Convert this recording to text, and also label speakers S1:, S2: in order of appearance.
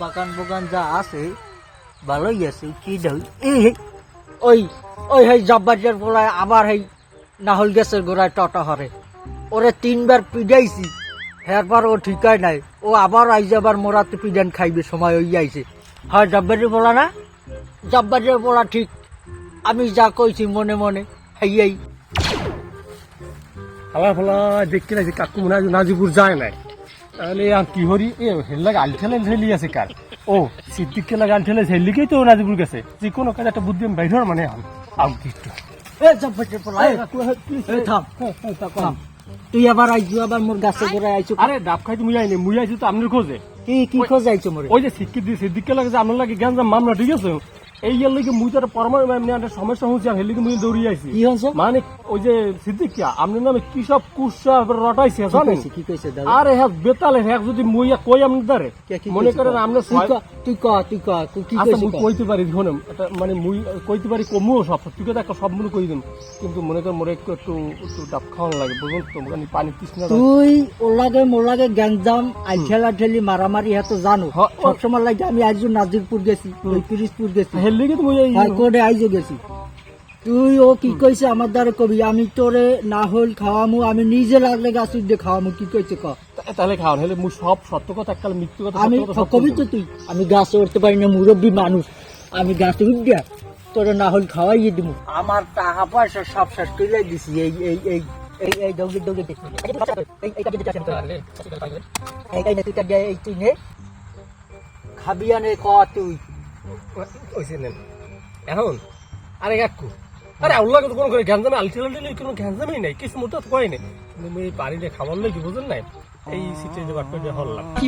S1: বাগান বাগান যা আছে ভালোই আছে কি দেখ ওই ওই হেই জব্বাজের গোড়ায় আবার হেই নাহল গেছের গোড়ায় টটা হরে ওরে 3 বার পিডাইছি হেরবার ও ঠিকাই নাই ও আবার আইজ আবার মোরাতে পিডান খাইবে সময় হই আইছে হয় জব্বাজের বলা না জব্বাজের বলা ঠিক আমি যা কইছি মনে মনে হেই
S2: আল্লাহ ফলা দেখতে লাগছে কাকু মনে হয় নাজিপুর যায় নাই তাহলে আর কি হরি এ হেল্লা গাল ঠেলে ঠেলি আছে কার ও সিদ্দিককে লাগা গাল ঠেলে হেল্লিকেই তো নাজিপুর গেছে যে কোনো কাজ একটা বুদ্ধি আমি বাইর মানে আউ দিচ্ছ
S1: এ জব্বাজের বলা এ থাম থাম তুই আবার আইছো আবার মোর গাছে গোড়ায় আইছো
S2: আরে ডাব খাইতে মুই আইছি তো আপনার খোঁজে
S1: কি কি খোঁজ আইছো মোরে
S2: ওই যে সিদ্দিককে লাগে যে আপনার লাগে জ্ঞান মামলা ঠিক আছে এই ইয়ার লাগে মুই তো একটা সমস্যা হচ্ছে আর হেলিকে মুই দৌড়িয়ে আইছি
S1: কি হচ্ছে
S2: মানে ওই যে সিদ্দিক আপনার নামে কি সব কুসা রটাইছে জানেন
S1: কি কইছে দাদা
S2: আরে হ্যাঁ বেতালে হ্যাঁ যদি মুই কই আপনার দারে মনে করেন আমরা
S1: তুই ক কি
S2: আচ্ছা
S1: কইছিস
S2: মুই কইতে পারি শোনেন এটা মানে মুই কইতে পারি কমুও সব তুই তো একটা সব মনে কই দিন কিন্তু মনে কর মোরে একটু একটু একটু ডাব খাওয়ানো লাগে বুঝুন তো মানে পানি তৃষ্ণা
S1: তুই মোর লাগে গ্যাঞ্জাম আইঠেলা ঠেলি মারামারি হাতে জানো সবসময় লাগে আমি আইজু নাজিরপুর গেছি ওই পিরিজপুর গেছি
S2: হেললি তো মুই
S1: হাইকোর্টে আইজু গেছি তুই ও কি কইছে আমার দ্বারা কবি আমি তোরে না হল খাওয়ামু আমি নিজে লাগলে গাছ দিয়ে খাওয়ামু কি কইছে ক
S2: তাহলে খাওয়ান হলে মুই সব সত্য কথা একটা মৃত্যু কথা
S1: আমি কবি তো তুই আমি গাছে উঠতে পারি না মুরব্বী মানুষ আমি গাছে উঠিয়া তোরে না হল খাওয়াইয়ে দিব আমার টাকা পয়সা সব শেষ করে দিছি এই এই এই এই এই দৌড়ে দৌড়ে দেখি এই তুই নে খাবিয়ানে ক তুই
S2: ওইছে নেন এখন আরে কাকু আরে আল্লাহ তো কোনো করে গ্যাঞ্জামে আলটিলালি কোনো গ্যাঞ্জামই নাই কিছু মতো কয় নাই কিন্তু মুই বাড়িতে খাবার লাগি বুঝেন নাই এই সিটে যে বাট করে হল্লাম
S1: কি